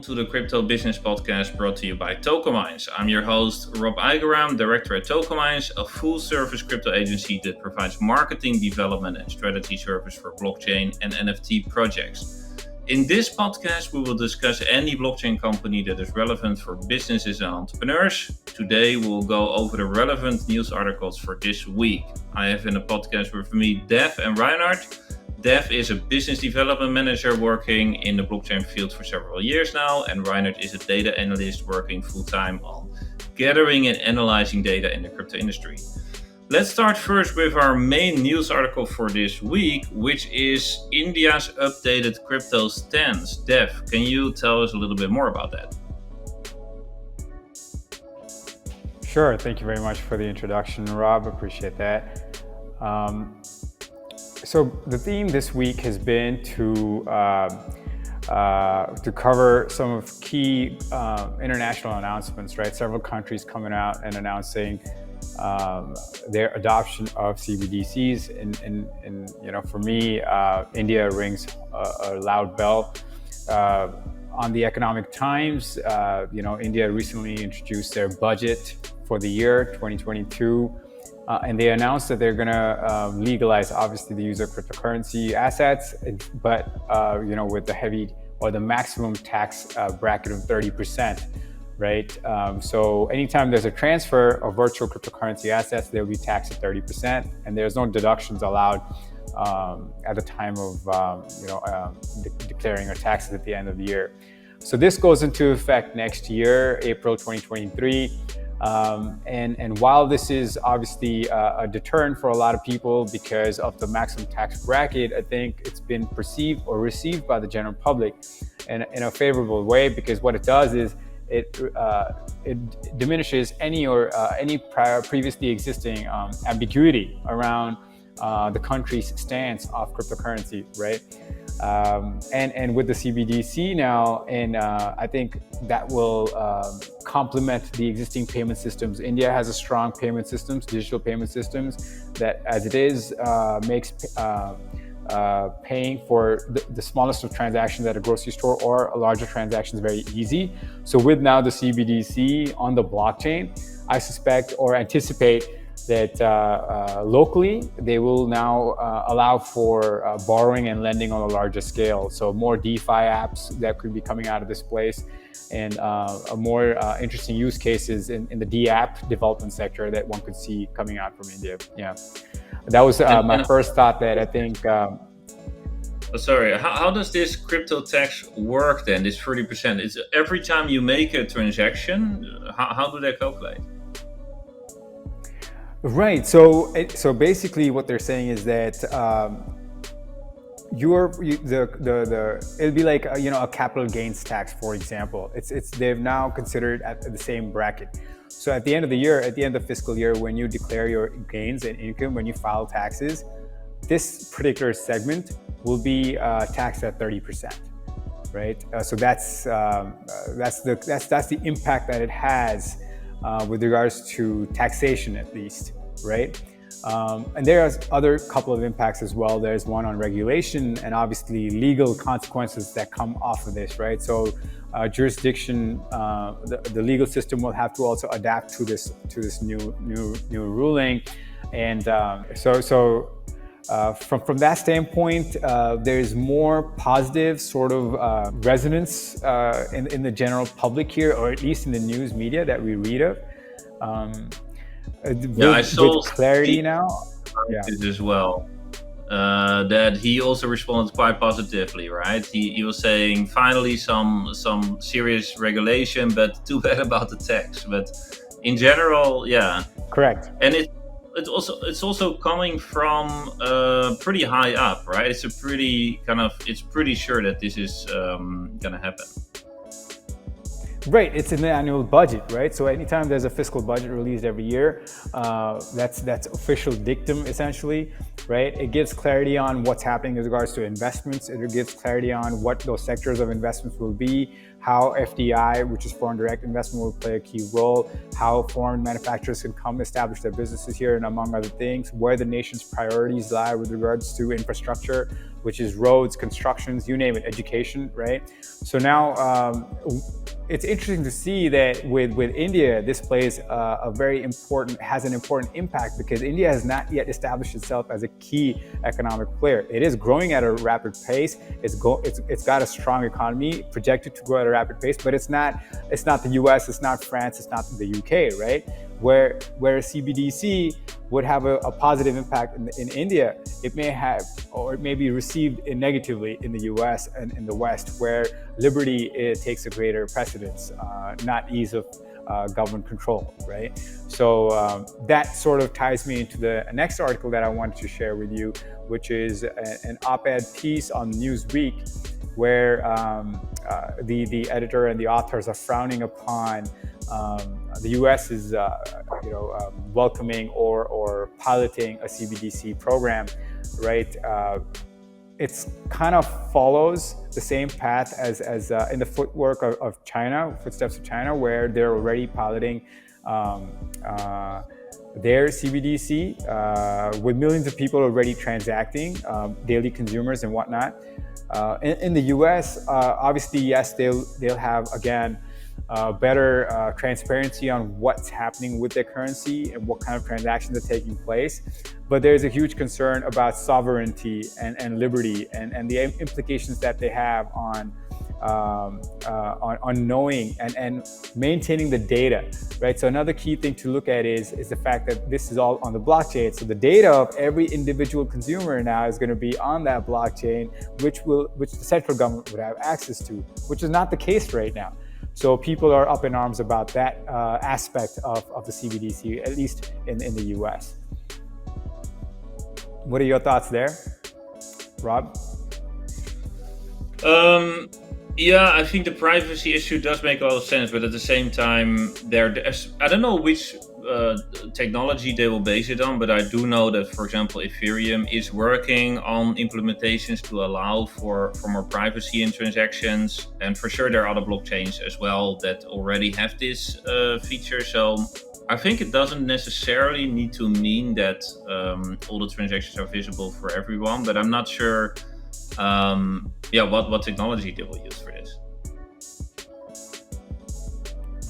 To the Crypto Business Podcast brought to you by Tokenmines. I'm your host, Rob Eigeram, Director at Tokenmines, a full-service crypto agency that provides marketing, development, and strategy service for blockchain and NFT projects. In this podcast, we will discuss any blockchain company that is relevant for businesses and entrepreneurs. Today, we'll go over the relevant news articles for this week. I have in the podcast with me Dev and Reinhart. Dev is a business development manager working in the blockchain field for several years now, and Reinhart is a data analyst working full-time on gathering and analyzing data in the crypto industry. Let's start first with our main news article for this week, which is India's updated crypto stance. Dev, can you tell us a little bit more about that? Sure. Thank you very much for the introduction, Rob. Appreciate that. So the theme this week has been to cover some of key international announcements. Right, several countries coming out and announcing their adoption of CBDCs. And for me, India rings a loud bell. On the Economic Times, India recently introduced their budget for the year 2022. And they announced that they're going to legalize, obviously, the use of cryptocurrency assets, but with the maximum tax bracket of 30%, right? So anytime there's a transfer of virtual cryptocurrency assets, they'll be taxed at 30%, and there's no deductions allowed at the time of declaring your taxes at the end of the year. So this goes into effect next year, April 2023. And while this is obviously a deterrent for a lot of people because of the maximum tax bracket, I think it's been perceived or received by the general public in a favorable way, because what it does is it diminishes any prior previously existing ambiguity around the country's stance of cryptocurrency, right? And with the CBDC now, and I think that will complement the existing payment systems. India has a strong payment systems, digital payment systems, that as it is makes paying for the smallest of transactions at a grocery store or a larger transaction is very easy. So with now the CBDC on the blockchain, I suspect or anticipate that locally they will now allow for borrowing and lending on a larger scale. So more DeFi apps that could be coming out of this place, and more interesting use cases in the D-app development sector that one could see coming out from India. Yeah, that was my first thought. That I think. Sorry, how does this crypto tax work then? This 30%. It's every time you make a transaction. How do they calculate? Right. So basically, what they're saying is that it'll be like a capital gains tax, for example. They've now considered at the same bracket. So at the end of the year, at the end of fiscal year, when you declare your gains and income, when you file taxes, this particular segment will be taxed at 30%. Right. So that's the impact that it has. With regards to taxation, at least, right? And there are other couple of impacts as well. There's one on regulation and obviously legal consequences that come off of this, right? So jurisdiction, the legal system will have to also adapt to this new ruling, and from that standpoint, there's more positive sort of resonance in the general public here, or at least in the news media that we read of. I saw with clarity now. This as well. That he also responded quite positively, right? He was saying finally some serious regulation, but too bad about the tax. But in general, yeah, correct. And it's also coming from pretty high up, right? It's pretty sure that this is gonna happen. Right, it's in the annual budget, right? So anytime there's a fiscal budget released every year, that's official dictum essentially, right? It gives clarity on what's happening with regards to investments. It gives clarity on what those sectors of investments will be, how FDI, which is foreign direct investment, will play a key role, how foreign manufacturers can come establish their businesses here, and among other things, where the nation's priorities lie with regards to infrastructure, which is roads, constructions, you name it, education, right? So now it's interesting to see that with India, this plays has an important impact, because India has not yet established itself as a key economic player. It is growing at a rapid pace. It's got a strong economy, projected to grow at a rapid pace, but it's not the US, it's not France, it's not the UK, right? Where a CBDC would have a positive impact in India, it may have, or it may be received negatively in the US and in the West, where liberty takes a greater precedence, not ease of government control, right? So that sort of ties me into the next article that I wanted to share with you, which is an op-ed piece on Newsweek, where the editor and the authors are frowning upon the U.S. is welcoming or piloting a CBDC program, right? It's kind of follows the same path as in the footsteps of China, where they're already piloting their CBDC with millions of people already transacting, daily consumers and whatnot. In the U.S., obviously, yes, they'll have, again, better transparency on what's happening with their currency and what kind of transactions are taking place. But there's a huge concern about sovereignty and liberty and the implications that they have on knowing and maintaining the data, right? So another key thing to look at is the fact that this is all on the blockchain. So the data of every individual consumer now is going to be on that blockchain, which the central government would have access to, which is not the case right now. So people are up in arms about that aspect of the CBDC, at least in the US. What are your thoughts there, Rob? Yeah, I think the privacy issue does make a lot of sense, but at the same time, I don't know which technology they will base it on, but I do know that, for example, Ethereum is working on implementations to allow for more privacy in transactions, and for sure there are other blockchains as well that already have this feature. So I think it doesn't necessarily need to mean that all the transactions are visible for everyone, but I'm not sure what technology they will use for this.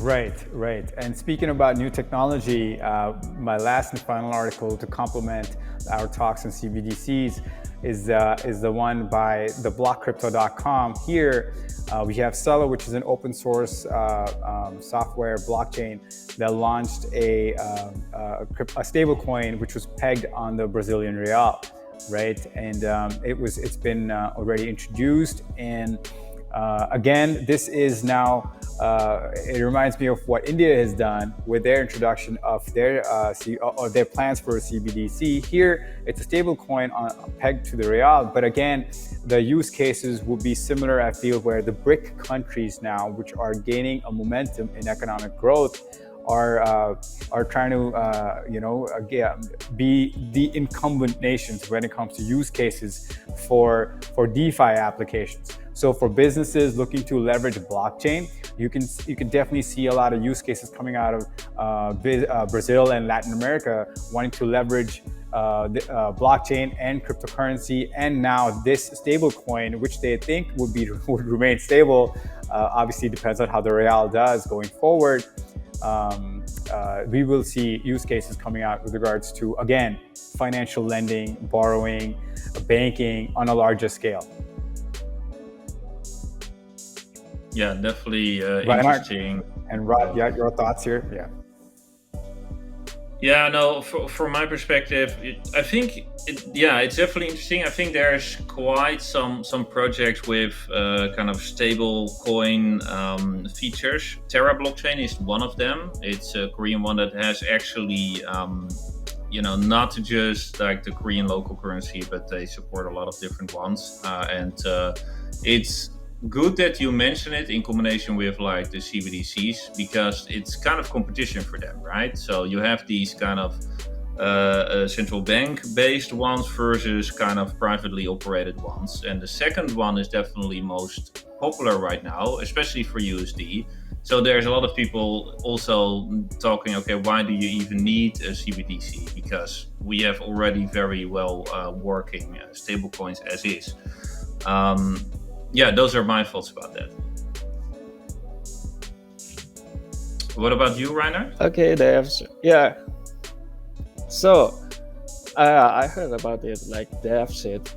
Right. And speaking about new technology, my last and final article to complement our talks on CBDCs is the one by theblockcrypto.com. Here we have Sella, which is an open source software blockchain that launched a stable coin which was pegged on the Brazilian real, right? And it's been already introduced, and again, this is now, it reminds me of what India has done with their introduction of their plans for a CBDC. Here, it's a stable coin pegged to the real, but again, the use cases will be similar, I feel, where the BRIC countries now, which are gaining a momentum in economic growth, are trying to be the incumbent nations when it comes to use cases for DeFi applications. So for businesses looking to leverage blockchain, you can definitely see a lot of use cases coming out of Brazil and Latin America wanting to leverage the blockchain and cryptocurrency, and now this stable coin, which they think would remain stable. Obviously, depends on how the real does going forward. We will see use cases coming out with regards to, again, financial lending, borrowing, banking on a larger scale. Yeah, definitely interesting. And Rod, your thoughts here? Yeah. Yeah, no, from my perspective, I think it's definitely interesting. I think there's quite some projects with kind of stable coin features. Terra blockchain is one of them. It's a Korean one that has actually, not just like the Korean local currency, but they support a lot of different ones. And it's good that you mention it in combination with like the CBDCs, because it's kind of competition for them, right? So you have these kind of central bank based ones versus kind of privately operated ones. And the second one is definitely most popular right now, especially for USD. So there's a lot of people also talking, okay, why do you even need a CBDC? Because we have already very well working stablecoins as is. Yeah, those are my thoughts about that. What about you, Reinhard? Okay, yeah. So I heard about it. Like they have said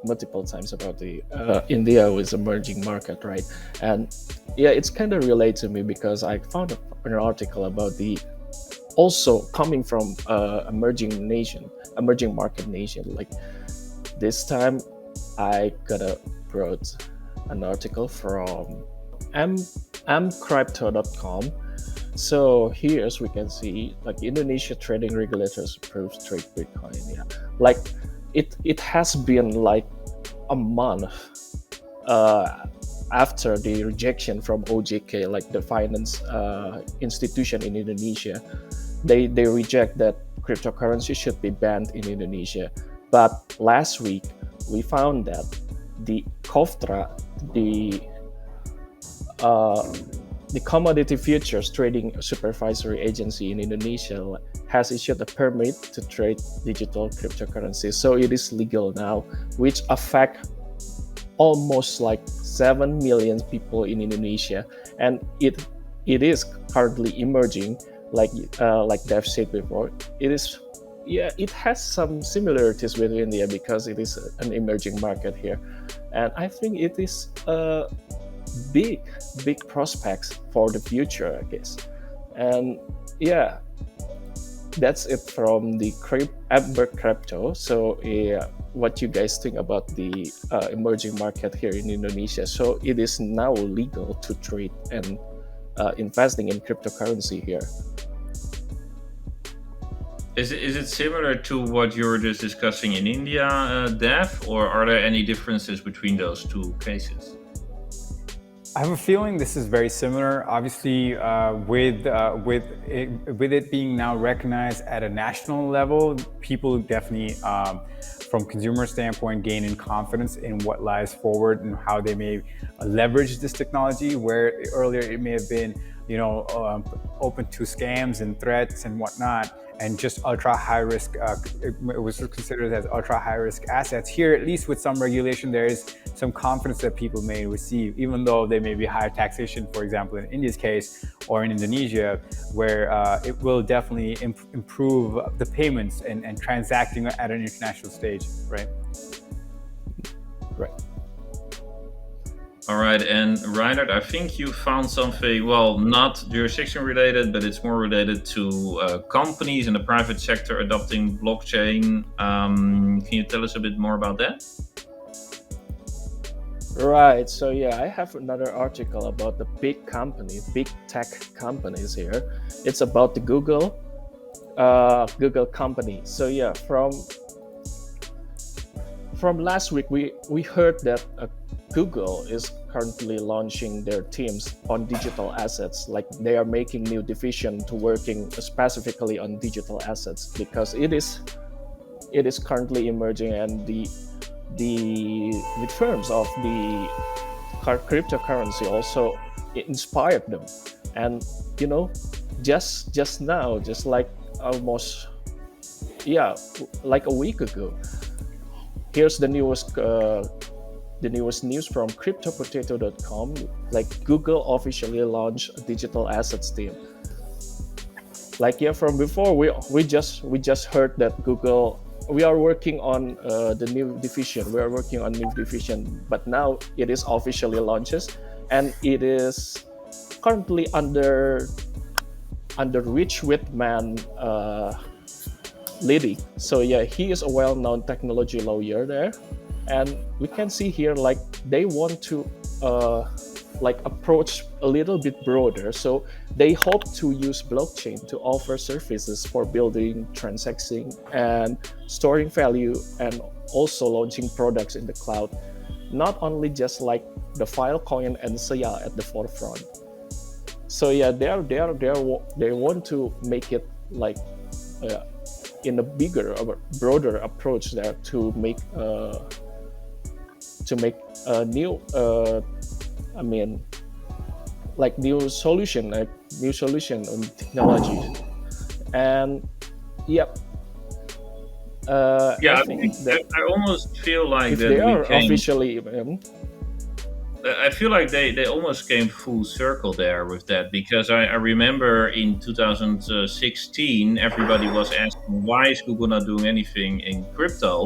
multiple times about the India is emerging market, right? And yeah, it's kind of related to me because I found an article about the also coming from emerging market nation. Like this time, I got a brought an article from m mcrypto.com. So here, as we can see, like Indonesia trading regulators approves trade Bitcoin. Yeah, like it has been like a month uh, after the rejection from OJK, like the finance institution in Indonesia. They reject that cryptocurrency should be banned in Indonesia. But last week we found that the COFTRA, the uh, the Commodity Futures Trading Supervisory Agency in Indonesia, has issued a permit to trade digital cryptocurrency. So it is legal now, which affect almost like 7 million people in Indonesia, and it is currently emerging. Like Dev said before, it is, yeah, it has some similarities with India because it is an emerging market here, and I think it is big big prospects for the future, I guess. And yeah, that's it from the Amber Crypto. So yeah, what you guys think about the emerging market here in Indonesia? So it is now legal to trade and investing in cryptocurrency here. Is it similar to what you were just discussing in India, Dev, or are there any differences between those two cases? I have a feeling this is very similar. Obviously, with it being now recognized at a national level, people definitely, from consumer standpoint, gain in confidence in what lies forward and how they may leverage this technology. Where earlier it may have been, open to scams and threats and whatnot, and just ultra high risk, it was considered as ultra high risk assets. Here, at least with some regulation, there is some confidence that people may receive, even though there may be higher taxation, for example, in India's case or in Indonesia, where it will definitely improve the payments and transacting at an international stage, right? Right. All right, and Reinhard, I think you found something, well, not jurisdiction related, but it's more related to companies in the private sector adopting blockchain. Can you tell us a bit more about that? Right. So yeah, I have another article about the big companies, big tech companies here. It's about the Google company. So yeah, from last week, we heard that Google is currently launching their teams on digital assets. Like they are making new division to working specifically on digital assets because it is currently emerging, and the terms of the cryptocurrency also inspired them. And just now, just like almost, yeah, like a week ago, here's the newest news from cryptopotato.com. Like Google officially launched a digital assets team. Like yeah, from before we just heard that Google, we are working on the new division. We are working on new division, but now it is officially launches, and it is currently under Rich Whitman leading. So yeah, he is a well-known technology lawyer there, and we can see here like they want to like approach a little bit broader. So they hope to use blockchain to offer services for building, transacting, and storing value, and also launching products in the cloud. Not only just like the Filecoin and Sia at the forefront. So yeah, they want to make it like in a bigger, broader approach there to make a new like new solution on technology. And yep, I Yeah, think that I almost feel like if that they we are came. officially I feel like they almost came full circle there with that, because I remember in 2016 everybody was asking, why is Google not doing anything in crypto,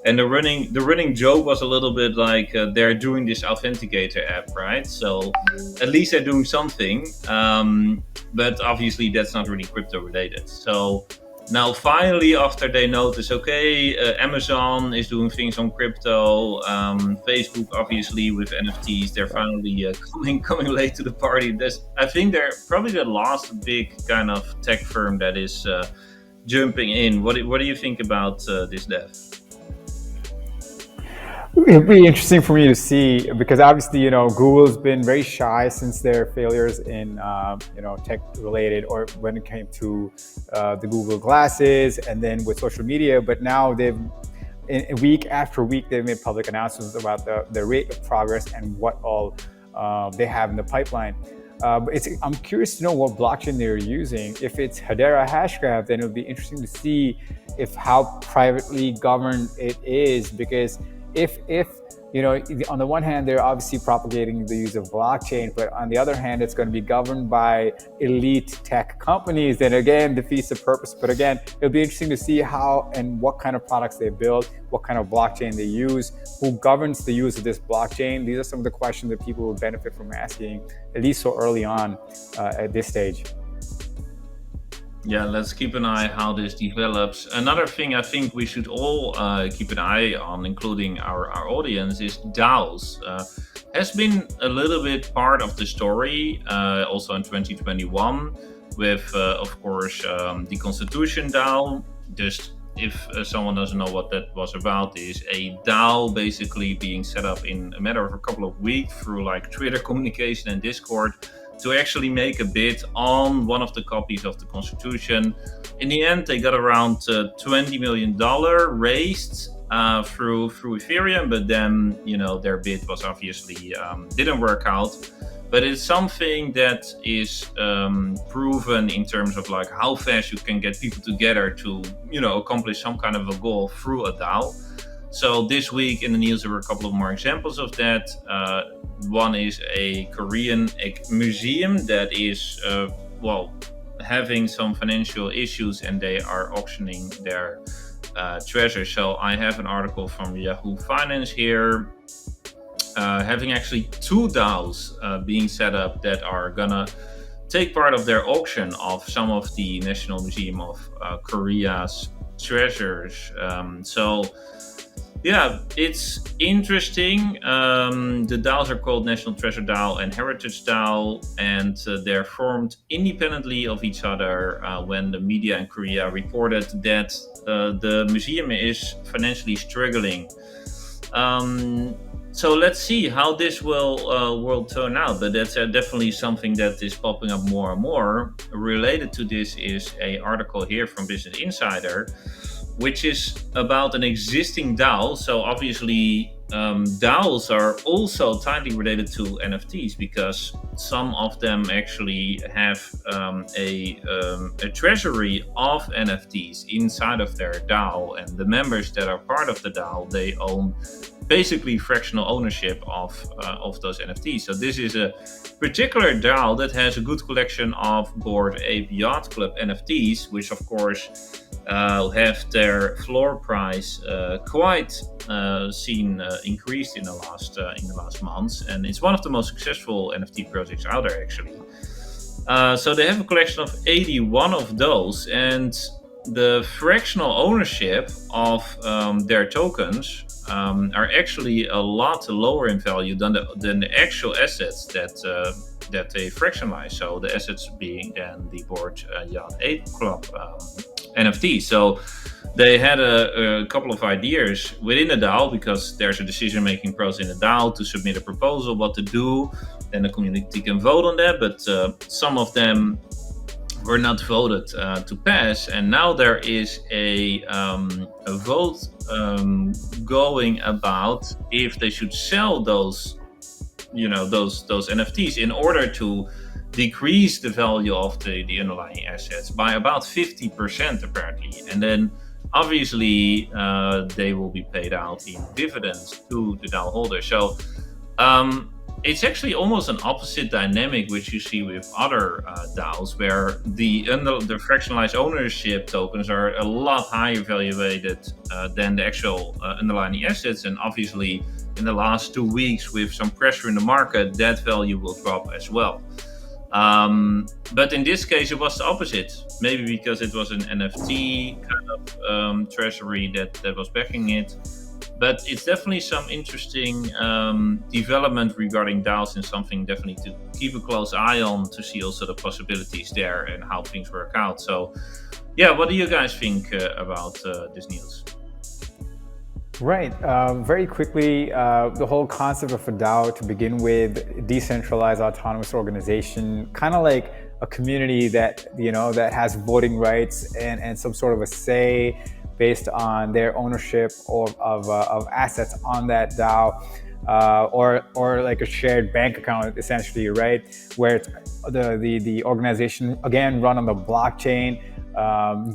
and the running joke was a little bit like, they're doing this authenticator app, right? So at least they're doing something, but obviously that's not really crypto related. So now finally, after they notice, okay, Amazon is doing things on crypto, Facebook obviously with NFTs, they're finally coming late to the party. I think they're probably the last big kind of tech firm that is jumping in. What do you think about this, Dev? It'd be interesting for me to see, because obviously, Google's been very shy since their failures in, tech related, or when it came to the Google glasses, and then with social media. But now week after week, they've made public announcements about the rate of progress and what all they have in the pipeline. But I'm curious to know what blockchain they're using. If it's Hedera Hashgraph, then it would be interesting to see how privately governed it is, because if on the one hand they're obviously propagating the use of blockchain, but on the other hand it's going to be governed by elite tech companies, then again defeats the purpose. But again, it'll be interesting to see how and what kind of products they build, what kind of blockchain they use, who governs the use of this blockchain. These are some of the questions that people will benefit from asking, at least so early on at this stage. Yeah, let's keep an eye how this develops. Another thing I think we should all keep an eye on, including our audience, is DAOs. Has been a little bit part of the story also in 2021 with, of course, the Constitution DAO. Just if someone doesn't know what that was about, is a DAO basically being set up in a matter of a couple of weeks through like Twitter communication and Discord, to actually make a bid on one of the copies of the Constitution. In the end, they got around $20 million raised through Ethereum, but then their bid was obviously didn't work out. But it's something that is proven in terms of like how fast you can get people together to accomplish some kind of a goal through a DAO. So this week in the news, there were a couple of more examples of that. One is a Korean museum that is, having some financial issues, and they are auctioning their treasure. So I have an article from Yahoo Finance here, having actually two DAOs being set up that are gonna take part of their auction of some of the National Museum of Korea's treasures. Yeah, it's interesting. The DAOs are called National Treasure DAO and Heritage DAO, and they're formed independently of each other when the media in Korea reported that the museum is financially struggling. So let's see how this will turn out. But that's definitely something that is popping up more and more. Related to this is an article here from Business Insider, which is about an existing DAO. So obviously, DAOs are also tightly related to NFTs, because some of them actually have a treasury of NFTs inside of their DAO, and the members that are part of the DAO, they own basically fractional ownership of those NFTs. So this is a particular DAO that has a good collection of Bored Ape Yacht Club NFTs, which of course have their floor price quite seen increased in the last months, and it's one of the most successful NFT projects out there actually. So they have a collection of 81 of those, and the fractional ownership of their tokens are actually a lot lower in value than the actual assets that they fractionalize. So the assets being then the Bored Yacht Ape Club NFT. So they had a couple of ideas within the DAO, because there's a decision-making process in the DAO to submit a proposal, what to do, then the community can vote on that. But some of them were not voted to pass, and now there is a vote going about if they should sell those those NFTs in order to decrease the value of the underlying assets by about 50% apparently, and then obviously they will be paid out in dividends to the DAO holder. So it's actually almost an opposite dynamic which you see with other DAOs, where the fractionalized ownership tokens are a lot higher valuated than the actual underlying assets, and obviously in the last 2 weeks with some pressure in the market, that value will drop as well. But in this case, it was the opposite. Maybe because it was an NFT kind of treasury that was backing it. But it's definitely some interesting development regarding DAOs, and something definitely to keep a close eye on to see also the possibilities there and how things work out. So, yeah, what do you guys think about this news? Right. Very quickly, the whole concept of a DAO, to begin with, decentralized autonomous organization, kind of like a community that that has voting rights and some sort of a say based on their ownership of assets on that DAO, or like a shared bank account, essentially, right? Where it's the organization, again, run on the blockchain,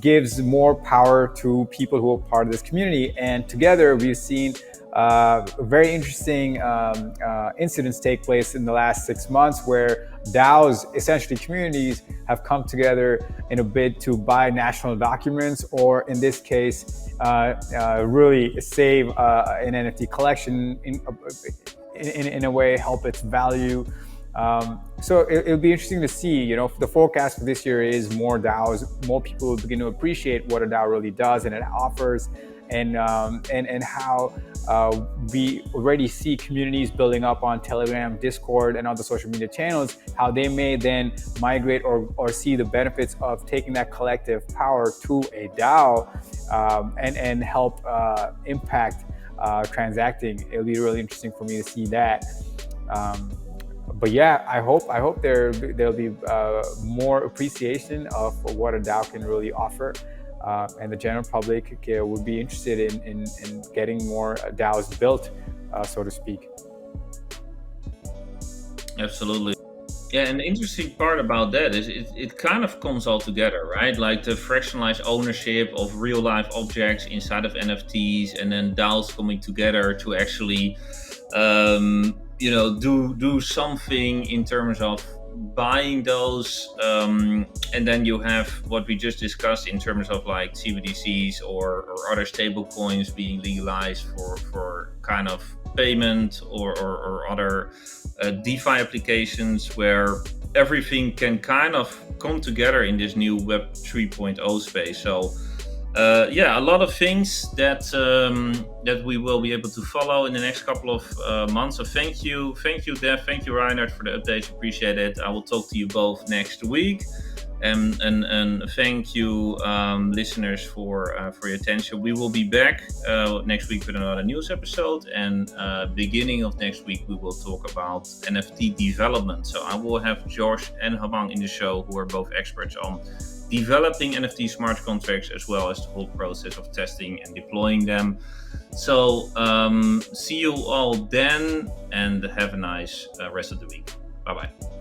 gives more power to people who are part of this community. And together we've seen very interesting incidents take place in the last 6 months, where DAOs, essentially communities, have come together in a bid to buy national documents, or in this case, really save an NFT collection, in a way help its value. So it'll be interesting to see, the forecast for this year is more DAOs, more people will begin to appreciate what a DAO really does and it offers, and how we already see communities building up on Telegram, Discord, and other social media channels, how they may then migrate or see the benefits of taking that collective power to a DAO, and help impact transacting. It'll be really interesting for me to see that. But yeah, I hope there'll be more appreciation of what a DAO can really offer, and the general public would be interested in getting more DAOs built, so to speak. Absolutely. Yeah, and the interesting part about that is it kind of comes all together, right? Like the fractionalized ownership of real life objects inside of NFTs, and then DAOs coming together to actually do something in terms of buying those, and then you have what we just discussed in terms of like CBDCs or other stable coins being legalized for kind of payment or other DeFi applications, where everything can kind of come together in this new Web 3.0 space. So a lot of things that we will be able to follow in the next couple of months. So thank you, Dev, thank you, Reinhart, for the updates. Appreciate it. I will talk to you both next week, and thank you, listeners, for your attention. We will be back next week with another news episode, and beginning of next week we will talk about NFT development. So I will have Josh and Habang in the show, who are both experts on developing NFT smart contracts, as well as the whole process of testing and deploying them. So see you all then, and have a nice rest of the week. Bye bye.